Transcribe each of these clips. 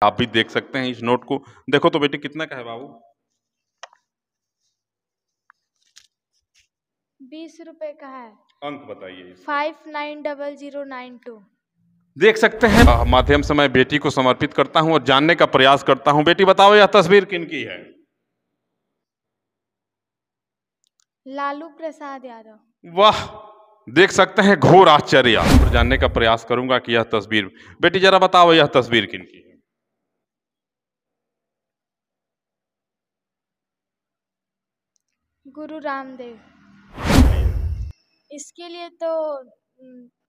आप भी देख सकते हैं इस नोट को। देखो तो बेटी कितने का है बाबू? 20 रुपए का है। अंक बताइए। 590092। देख सकते हैं माध्यम से मैं बेटी को समर्पित करता हूं और जानने का प्रयास करता हूं। बेटी बताओ यह तस्वीर किनकी है? लालू प्रसाद यादव। वाह, देख सकते हैं घोर आश्चर्य। जानने का प्रयास करूंगा कि यह तस्वीर, बेटी जरा बताओ यह तस्वीर किनकी है? गुरु रामदेव। इसके लिए तो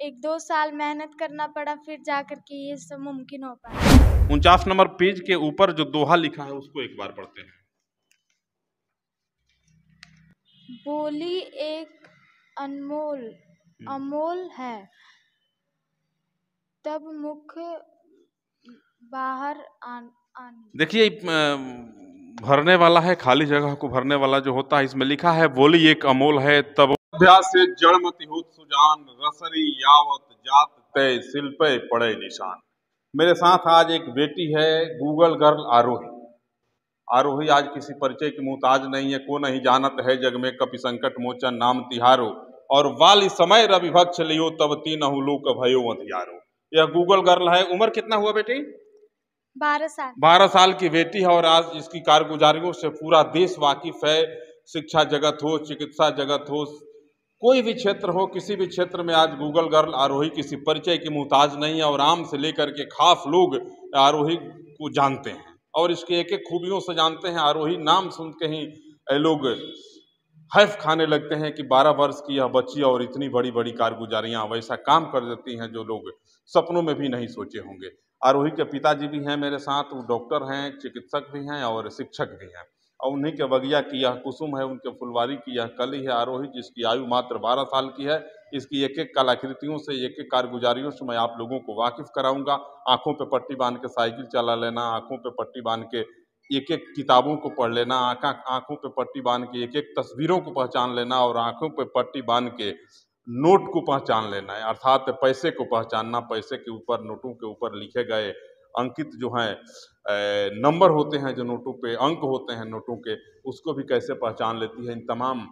1-2 साल मेहनत करना पड़ा, फिर जाकर के ये सब मुमकिन हो पाया। 49 नंबर पेज के ऊपर जो दोहा लिखा है उसको एक बार पढ़ते हैं। बोली एक अनमोल अमोल है, तब मुख बाहर आनी। देखिए भरने वाला है, खाली जगह को भरने वाला जो होता है, इसमें लिखा है बोली एक अमोल है तब अभ्यास से जड़मति होत सुजान, रसरी यावत जात तय शिल्पे पड़े निशान। मेरे साथ आज एक बेटी है, गूगल गर्ल आरोही। आरोही आज किसी परिचय की मुहताज नहीं है। को नहीं जानत है जग में कपि संकट मोचन नाम तिहारो, और वाली समय रवि भक्ष लियो तब तीनहु लोक भयो अंधियारो। यह गूगल गर्ल है। उम्र कितना हुआ बेटी? 12 साल। 12 साल की बेटी है और आज इसकी कारगुजारियों से पूरा देश वाकिफ है। शिक्षा जगत हो, चिकित्सा जगत हो, कोई भी क्षेत्र हो, किसी भी क्षेत्र में आज गूगल गर्ल आरोही किसी परिचय की मुहताज नहीं है। और आम से लेकर के खास लोग आरोही को जानते हैं और इसके एक एक खूबियों से जानते हैं। आरोही नाम सुन के ही लोग हैफ खाने लगते हैं कि 12 वर्ष की यह बच्ची और इतनी बड़ी बड़ी कारगुजारियां वैसा काम कर देती हैं जो लोग सपनों में भी नहीं सोचे होंगे। आरोही के पिताजी भी हैं मेरे साथ, वो डॉक्टर हैं, चिकित्सक भी हैं और शिक्षक भी हैं। और उन्हीं के बगिया की यह कुसुम है, उनके फुलवारी की यह कली है आरोही, जिसकी आयु मात्र 12 साल की है। इसकी एक एक कलाकृतियों से, एक एक कारगुजारियों से मैं आप लोगों को वाकिफ कराऊंगा। आंखों पे पट्टी बांध के साइकिल चला लेना, आंखों पे पट्टी बांध के एक एक किताबों को पढ़ लेना, आंखों पे पट्टी बांध के एक एक तस्वीरों को पहचान लेना और आंखों पे पट्टी बांध के नोट को पहचान लेना है, अर्थात पैसे को पहचानना। पैसे के ऊपर, नोटों के ऊपर लिखे गए अंकित जो हैं नंबर होते हैं, जो नोटों पे अंक होते हैं नोटों के, उसको भी कैसे पहचान लेती है। इन तमाम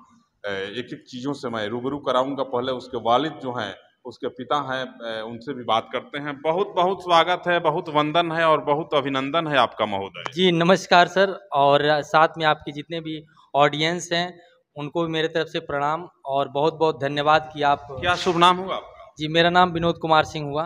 एक एक चीज़ों से मैं रूबरू कराऊंगा। पहले उसके वालिद जो हैं, उसके पिता हैं, उनसे भी बात करते हैं। बहुत बहुत स्वागत है, बहुत वंदन है और बहुत अभिनंदन है आपका महोदय। जी नमस्कार सर, और साथ में आपके जितने भी ऑडियंस हैं उनको भी मेरे तरफ से प्रणाम और बहुत बहुत धन्यवाद कि आप। क्या शुभ नाम हुआ आपका? जी मेरा नाम विनोद कुमार सिंह हुआ।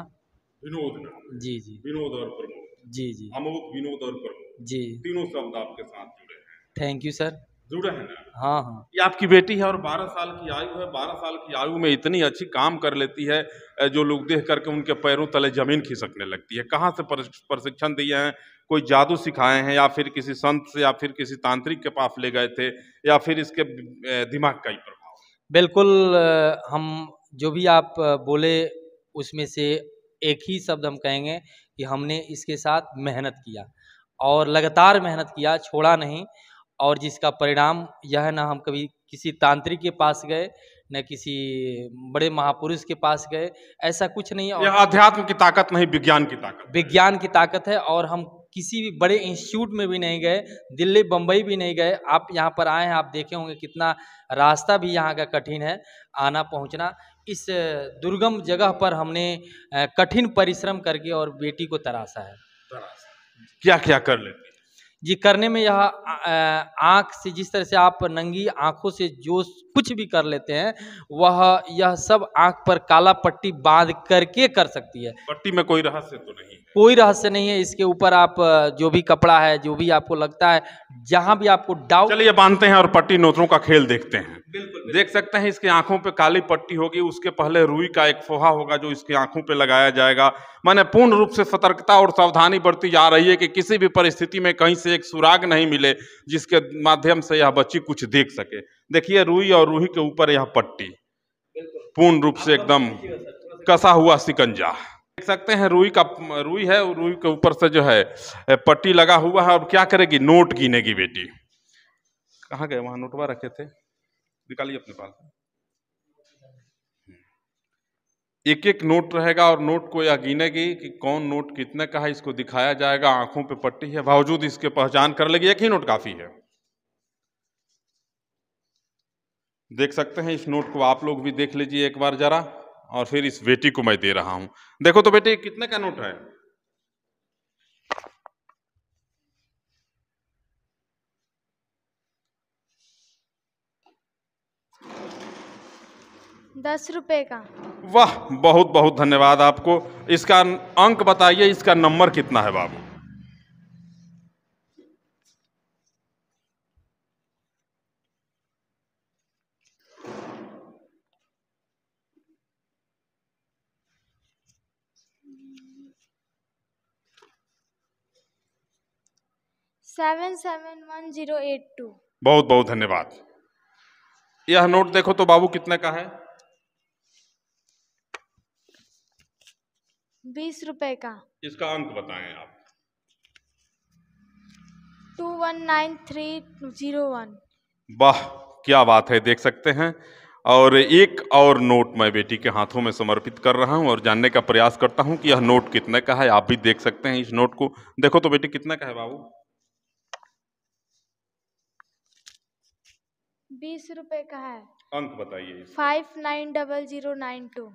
विनोद नाम? जी जी। विनोद और प्रमोद? जी जी। अमोद, विनोद और प्रमोद, जी तीनों शब्द आपके साथ जुड़े हैं। Thank you sir. जुड़े हैं ना? हाँ हाँ। ये आपकी बेटी है और 12 साल की आयु है। 12 साल की आयु में इतनी अच्छी काम कर लेती है, जो लोग देख करके उनके पैरों तले जमीन खिसकने लगती है। कहाँ से प्रशिक्षण दिए हैं? कोई जादू सिखाए हैं या फिर किसी संत से या फिर किसी तांत्रिक के पास ले गए थे, या फिर इसके दिमाग का ही प्रभाव? बिल्कुल, हम जो भी आप बोले उसमें से एक ही शब्द हम कहेंगे कि हमने इसके साथ मेहनत किया और लगातार मेहनत किया, छोड़ा नहीं। और जिसका परिणाम यह है, ना हम कभी किसी तांत्रिक के पास गए, न किसी बड़े महापुरुष के पास गए, ऐसा कुछ नहीं है। यह अध्यात्म की ताकत नहीं, विज्ञान की ताकत। विज्ञान की ताकत है। और हम किसी भी बड़े इंस्टीट्यूट में भी नहीं गए, दिल्ली बम्बई भी नहीं गए। आप यहाँ पर आए हैं, आप देखे होंगे कितना रास्ता भी यहाँ का कठिन है आना पहुँचना। इस दुर्गम जगह पर हमने कठिन परिश्रम करके और बेटी को तराशा है। क्या क्या कर लेते जी करने में यह आँख से, जिस तरह से आप नंगी आँखों से जो कुछ भी कर लेते हैं, वह यह सब आँख पर काला पट्टी बांध करके कर सकती है। पट्टी में कोई रहस्य तो नहीं है? कोई रहस्य नहीं है। इसके ऊपर आप जो भी कपड़ा है, जो भी आपको लगता है, जहां भी आपको डाउट। चलिए बांधते हैं और पट्टी नोटों का खेल देखते हैं। बिल्कुल। देख सकते हैं इसकी आंखों पे काली पट्टी होगी, उसके पहले रुई का एक फोहा होगा जो इसकी आंखों पे लगाया जाएगा। मैंने पूर्ण रूप से सतर्कता और सावधानी बरती जा रही है कि किसी भी परिस्थिति में कहीं से एक सुराग नहीं मिले जिसके माध्यम से यह बच्ची कुछ देख सके। देखिए रुई और रूही के ऊपर यह पट्टी पूर्ण रूप से एकदम कसा हुआ सिकंजा। देख सकते हैं रुई है, रुई के ऊपर से जो है पट्टी लगा हुआ है। और क्या करेगी? नोट गिनेगी बेटी। कहाँ गए? वहां नोटवा रखे थे, निकालिए अपने पास। एक एक नोट रहेगा और नोट को यह गिनेगी कि कौन नोट कितने का है, इसको दिखाया जाएगा। आंखों पे पट्टी है, बावजूद इसके पहचान कर लेगी। एक ही नोट काफी है। देख सकते हैं इस नोट को, आप लोग भी देख लीजिए एक बार जरा, और फिर इस बेटी को मैं दे रहा हूं। देखो तो बेटी, कितने का नोट है? 10 रुपए का। वाह, बहुत बहुत धन्यवाद आपको। इसका अंक बताइए, इसका नंबर कितना है बाबू? सेवन 771 082। बहुत बहुत धन्यवाद। यह नोट देखो तो बाबू, कितने का है? 20 रुपए का। इसका अंक बताएं आप। 219301। वाह, क्या बात है, देख सकते हैं। और एक और नोट मैं बेटी के हाथों में समर्पित कर रहा हूं और जानने का प्रयास करता हूं कि यह नोट कितने का है। आप भी देख सकते हैं इस नोट को। देखो तो बेटी, कितने का है बाबू? 20 रुपए का है। अंक बताइए। 590092।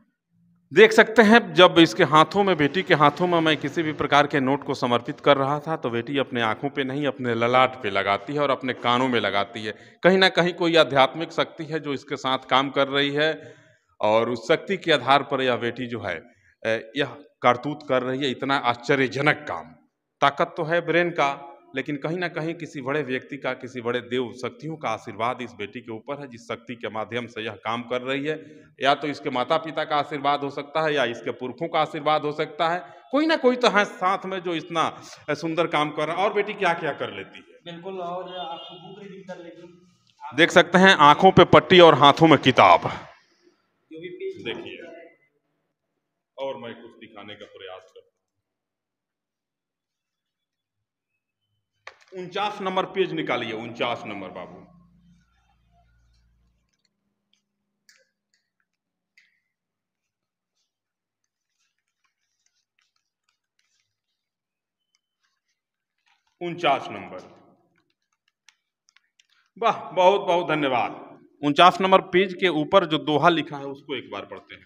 देख सकते हैं, जब इसके हाथों में, बेटी के हाथों में मैं किसी भी प्रकार के नोट को समर्पित कर रहा था, तो बेटी अपने आंखों पे नहीं, अपने ललाट पे लगाती है और अपने कानों में लगाती है। कहीं ना कहीं कोई आध्यात्मिक शक्ति है जो इसके साथ काम कर रही है, और उस शक्ति के आधार पर यह बेटी जो है यह करतूत कर रही है। इतना आश्चर्यजनक काम। ताकत तो है ब्रेन का, लेकिन कहीं ना कहीं किसी बड़े व्यक्ति का, किसी बड़े देव शक्तियों का आशीर्वाद इस बेटी के ऊपर है, जिस शक्ति के माध्यम से यह काम कर रही है। या तो इसके माता पिता का आशीर्वाद हो सकता है, या इसके पुरखों का आशीर्वाद हो सकता है। कोई ना कोई तो है साथ में जो इतना सुंदर काम कर रहा है। और बेटी क्या क्या कर लेती है? बिल्कुल, और आपको बुक रीडिंग कर लेगी। देख सकते हैं, आंखों पे पट्टी और हाथों में किताब। देखिए, और मैं कुछ दिखाने का प्रयास करता हूं। 49 नंबर पेज निकालिए। 49 नंबर बाबू। उनचास नंबर। वाह, बहुत बहुत धन्यवाद। 49 नंबर पेज के ऊपर जो दोहा लिखा है उसको एक बार पढ़ते हैं।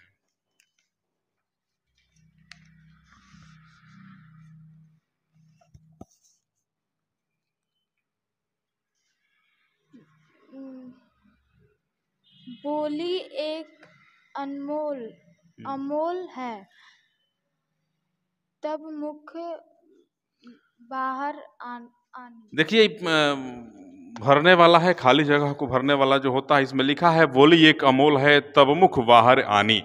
बोली एक अमोल है, तब मुख बाहर आनी। देखिए, भरने वाला है, खाली जगह को भरने वाला जो होता है, इसमें लिखा है बोली एक अमोल है, तब मुख बाहर आनी।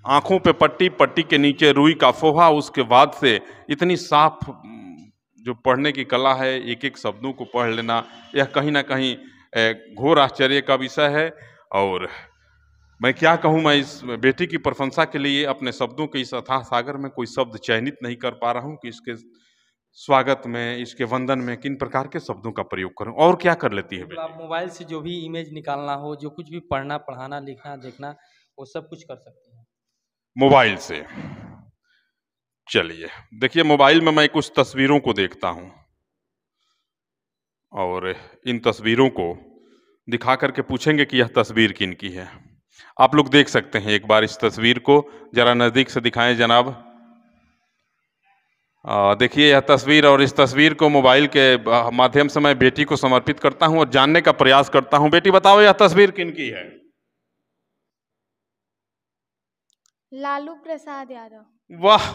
आंखों पे पट्टी, पट्टी के नीचे रुई का फोहा। उसके बाद से इतनी साफ जो पढ़ने की कला है, एक एक शब्दों को पढ़ लेना, यह कहीं ना कहीं घोर आश्चर्य का विषय है। और मैं क्या कहूँ, मैं इस बेटी की प्रशंसा के लिए अपने शब्दों के इस अथाह सागर में कोई शब्द चयनित नहीं कर पा रहा हूँ कि इसके स्वागत में, इसके वंदन में किन प्रकार के शब्दों का प्रयोग करूं। और क्या कर लेती है बेटी? आप मोबाइल से जो भी इमेज निकालना हो, जो कुछ भी पढ़ना, पढ़ाना, लिखना, देखना, वो सब कुछ कर सकते हैं मोबाइल से। चलिए, देखिए, मोबाइल में मैं कुछ तस्वीरों को देखता हूं, और इन तस्वीरों को दिखा करके पूछेंगे कि यह तस्वीर किन की है। आप लोग देख सकते हैं, एक बार इस तस्वीर को जरा नजदीक से दिखाएं जनाब। देखिए यह तस्वीर, और इस तस्वीर को मोबाइल के माध्यम से मैं बेटी को समर्पित करता हूं और जानने का प्रयास करता हूं। बेटी बताओ, यह तस्वीर किन की है? लालू प्रसाद यादव। वाह,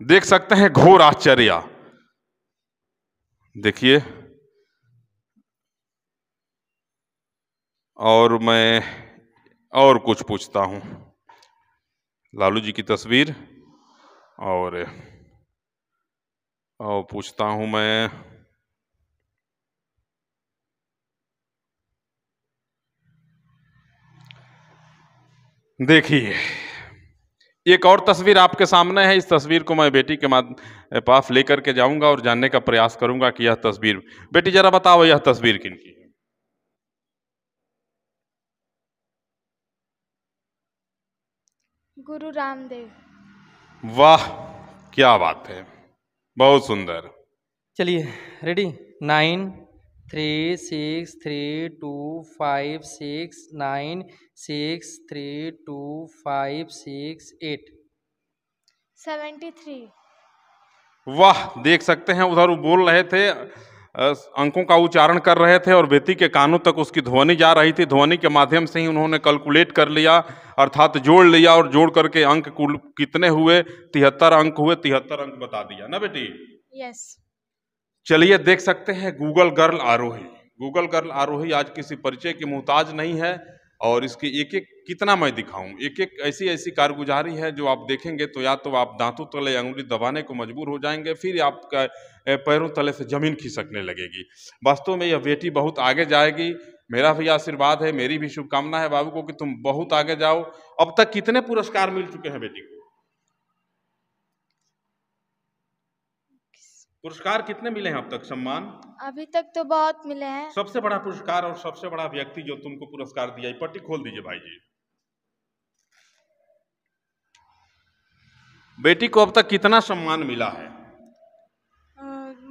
देख सकते हैं, घोर आश्चर्य। देखिए, और मैं और कुछ पूछता हूं। लालू जी की तस्वीर, और पूछता हूं मैं, देखिए एक और तस्वीर आपके सामने है। इस तस्वीर को मैं बेटी के पास लेकर के जाऊंगा और जानने का प्रयास करूंगा कि यह तस्वीर, बेटी जरा बताओ, यह तस्वीर किन की है? गुरु रामदेव। वाह, क्या बात है, बहुत सुंदर। चलिए रेडी। 9 3 6 3 2 5 6 9 6 3 2 5 6 8। 73। वाह, देख सकते हैं उधर वो बोल रहे थे, अंकों का उच्चारण कर रहे थे और बेटी के कानों तक उसकी ध्वनि जा रही थी। ध्वनि के माध्यम से ही उन्होंने कैलकुलेट कर लिया, अर्थात जोड़ लिया, और जोड़ करके अंक कुल कितने हुए, 73 अंक हुए। 73 अंक बता दिया ना बेटी। यस। चलिए देख सकते हैं गूगल गर्ल आरोही। गूगल गर्ल आरोही आज किसी परिचय की मोहताज नहीं है, और इसकी एक एक कितना मैं दिखाऊं, एक एक ऐसी ऐसी कारगुजारी है जो आप देखेंगे तो या तो आप दांतों तले अंगुली दबाने को मजबूर हो जाएंगे, फिर आपका पैरों तले से जमीन खिसकने लगेगी। वास्तव में यह बेटी बहुत आगे जाएगी। मेरा भी आशीर्वाद है, मेरी भी शुभकामना है बाबू को कि तुम बहुत आगे जाओ। अब तक कितने पुरस्कार मिल चुके हैं बेटी को? पुरस्कार कितने मिले हैं अब तक, सम्मान? अभी तक तो बहुत मिले हैं। सबसे बड़ा पुरस्कार और सबसे बड़ा व्यक्ति जो तुमको पुरस्कार दिया, ये पट्टी खोल दीजिए भाई जी। बेटी को अब तक कितना सम्मान मिला है?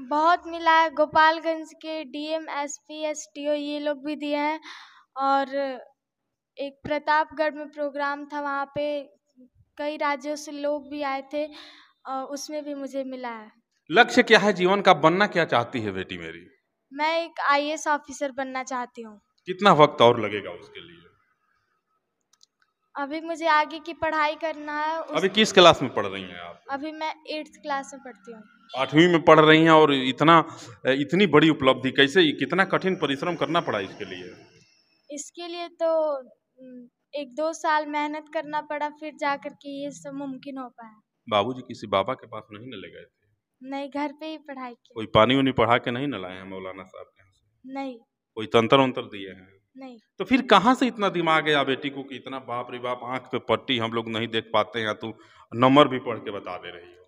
बहुत मिला है। गोपालगंज के डीएम, एसपी, एसटीओ ये लोग भी दिए हैं, और एक प्रतापगढ़ में प्रोग्राम था, वहाँ पे कई राज्यों से लोग भी आए थे, और उसमें भी मुझे मिला है। लक्ष्य क्या है जीवन का, बनना क्या चाहती है बेटी मेरी? मैं एक आईएएस ऑफिसर बनना चाहती हूँ। कितना वक्त और लगेगा उसके लिए? अभी मुझे आगे की पढ़ाई करना है। अभी किस क्लास में पढ़ रही हैं आप? अभी मैं 8th क्लास में पढ़ती हूँ। 8वीं में पढ़ रही हैं, और इतनी बड़ी उपलब्धि कैसे, कितना कठिन परिश्रम करना पड़ा इसके लिए? इसके लिए तो 1-2 साल मेहनत करना पड़ा, फिर जाकर के ये सब मुमकिन हो पाया। बाबूजी किसी बाबा के पास नहीं न ले गए थे? नहीं, घर पे ही पढ़ाई की। कोई पानी वानी पढ़ा के नहीं न लाए हैं मौलाना साहब के यहाँ से? नहीं। कोई तंत्र वंत्र दिए हैं? नहीं। तो फिर कहाँ से इतना दिमाग गया बेटी को कि इतना, बाप रे बाप, आंख पे पट्टी हम लोग नहीं देख पाते हैं, तो नंबर भी पढ़ के बता दे रही हो?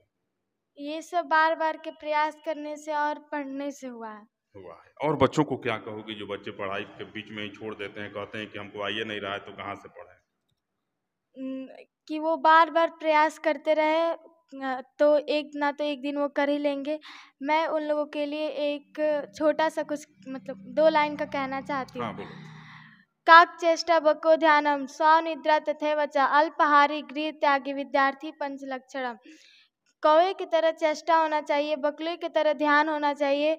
ये सब बार बार के प्रयास करने से और पढ़ने से हुआ है। और बच्चों को क्या कहोगी जो बच्चे पढ़ाई के बीच में ही छोड़ देते हैं, कहते हैं कि हमको आइए नहीं रहा है तो कहाँ से पढ़ें? कि वो बार बार प्रयास करते रहे, तो एक दिन वो कर ही लेंगे। मैं उन लोगों के लिए एक छोटा सा कुछ, मतलब 2 लाइन का कहना चाहती हूँ। हाँ, बोलो। काक चेष्टा बको ध्यानम स्वनिद्रा तथैव च अल्पाहारी गृह त्यागी विद्यार्थी पंच लक्षणम। कौवे की तरह चेष्टा होना चाहिए, बगुले की तरह ध्यान होना चाहिए,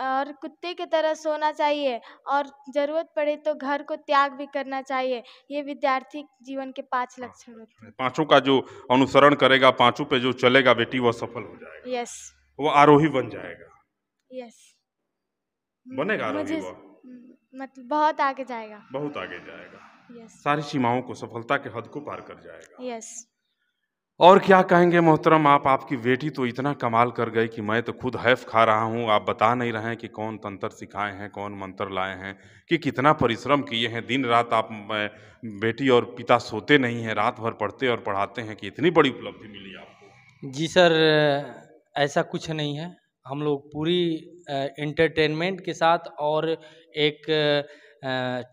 और कुत्ते की तरह सोना चाहिए, और जरूरत पड़े तो घर को त्याग भी करना चाहिए। ये विद्यार्थी जीवन के 5 लक्षण होते हैं। 5 का जो अनुसरण करेगा, 5 पे जो चलेगा बेटी, वह सफल हो जाएगा। यस। वो आरोही बन जाएगा। यस। बनेगा आरोही वो? मतलब बहुत आगे जाएगा। बहुत आगे जाएगा। यस। सारी सीमाओं को, सफलता के हद को पार कर जाएगा। यस। और क्या कहेंगे मोहतरम आप, आपकी बेटी तो इतना कमाल कर गई कि मैं तो खुद हैफ खा रहा हूँ। आप बता नहीं रहे हैं कि कौन तंत्र सिखाए हैं, कौन मंत्र लाए हैं, कि कितना परिश्रम किए हैं। दिन रात आप, बेटी और पिता सोते नहीं हैं, रात भर पढ़ते और पढ़ाते हैं, कि इतनी बड़ी उपलब्धि मिली आपको। जी सर, ऐसा कुछ नहीं है। हम लोग पूरी एंटरटेनमेंट के साथ और एक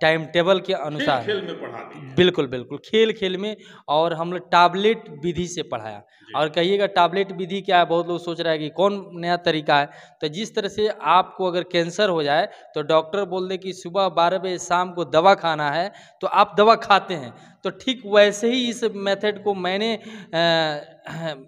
टाइम टेबल के अनुसार खेल में पढ़ा दिए। बिल्कुल बिल्कुल, खेल खेल में। और हम लोग टैबलेट विधि से पढ़ाया। और कहिएगा टैबलेट विधि क्या है, बहुत लोग सोच रहे हैं कि कौन नया तरीका है। तो जिस तरह से आपको अगर कैंसर हो जाए तो डॉक्टर बोल दे कि सुबह 12 बजे शाम को दवा खाना है, तो आप दवा खाते हैं। तो ठीक वैसे ही इस मेथड को मैंने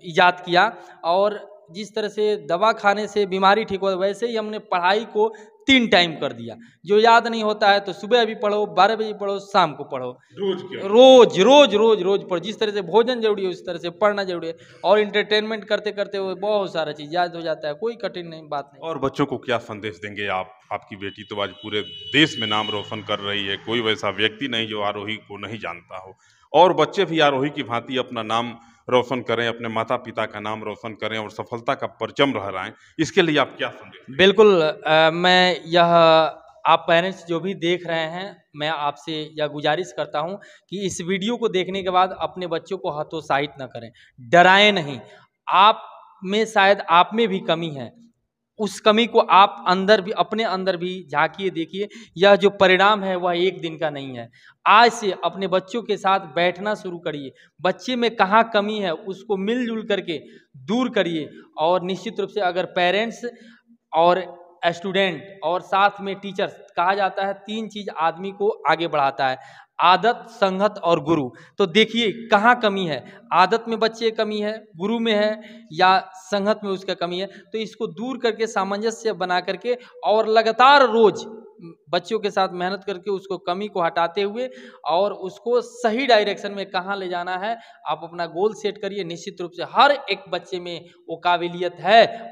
इजाद किया, और जिस तरह से दवा खाने से बीमारी ठीक हो, वैसे ही हमने पढ़ाई को 3 टाइम कर दिया। जो याद नहीं होता है तो सुबह भी पढ़ो, 12 बजे पढ़ो, शाम को पढ़ो, रोज रोज रोज रोज पढ़ो। जिस तरह से भोजन जरूरी है उस तरह से पढ़ना जरूरी है, और इंटरटेनमेंट करते करते हुए बहुत सारा चीज़ याद हो जाता है, कोई कठिन नहीं बात नहीं। और बच्चों को क्या संदेश देंगे आप? आपकी बेटी तो आज पूरे देश में नाम रोशन कर रही है, कोई वैसा व्यक्ति नहीं जो आरोही को नहीं जानता हो, और बच्चे भी आरोही की भांति अपना नाम रोशन करें, अपने माता पिता का नाम रोशन करें, और सफलता का परचम लहराएं। इसके लिए आप क्या संदेश देंगे? बिल्कुल, मैं यह, आप पेरेंट्स जो भी देख रहे हैं, मैं आपसे यह गुजारिश करता हूं कि इस वीडियो को देखने के बाद अपने बच्चों को हतोत्साहित न करें, डराएं नहीं। आप में शायद आप में भी कमी है, उस कमी को आप अंदर भी, अपने अंदर भी झांकिए, देखिए। यह जो परिणाम है वह एक दिन का नहीं है। आज से अपने बच्चों के साथ बैठना शुरू करिए, बच्चे में कहाँ कमी है उसको मिलजुल करके दूर करिए। और निश्चित रूप से अगर पेरेंट्स और स्टूडेंट और साथ में टीचर्स, कहा जाता है 3 चीज़ आदमी को आगे बढ़ाता है, आदत, संगत और गुरु। तो देखिए कहाँ कमी है, आदत में बच्चे कमी है, गुरु में है, या संगत में उसका कमी है। तो इसको दूर करके सामंजस्य बना करके और लगातार रोज बच्चों के साथ मेहनत करके उसको कमी को हटाते हुए और उसको सही डायरेक्शन में कहाँ ले जाना है, आप अपना गोल सेट करिए। निश्चित रूप से हर एक बच्चे में वो काबिलियत है।